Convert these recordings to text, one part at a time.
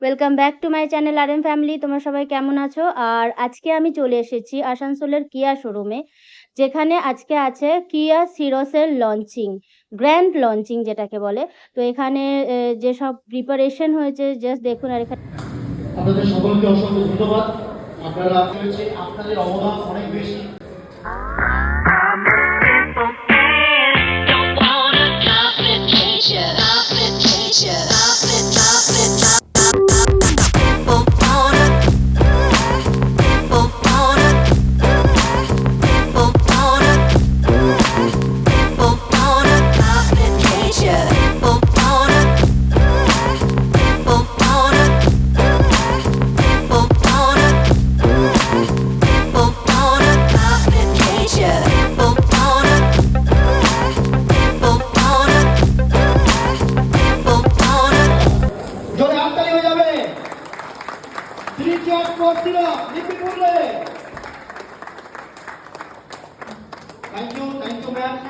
Welcome back to my channel R M family. তোমরা সবাই কেমন আছো? আর আজকে আমি চলে এসেছি আসানসোলের কিয়া শোরুমে, যেখানে আজকে আছে কিয়া সিরোসের লঞ্চিং, গ্র্যান্ড লঞ্চিং যেটাকে বলে। তো এখানে যেসব প্রিপারেশন হয়েছে জাস্ট দেখুন। আর এখানে আপনাদের সকলকে অসংখ্য ধন্যবাদ। আপনারা আপনাদের অবদান অনেক বেশি।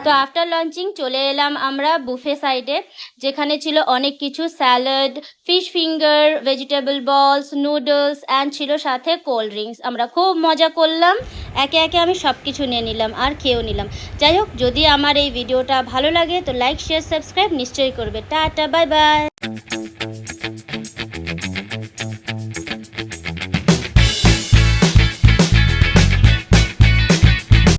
তো আফটার লঞ্চিং চলে এলাম আমরা বুফে সাইডে, যেখানে ছিল অনেক কিছু, স্যালাড, ফিশ ফিঙ্গার, ভেজিটেবল বলস, নুডলস অ্যান্ড ছিল সাথে কোল্ড ড্রিঙ্কস। আমরা খুব মজা করলাম, একে একে আমি সব কিছু নিয়ে নিলাম আর খেয়েও নিলাম। যাই হোক, যদি আমার এই ভিডিওটা ভালো লাগে তো লাইক, শেয়ার, সাবস্ক্রাইব নিশ্চয়ই করবে। Tata, bye bye.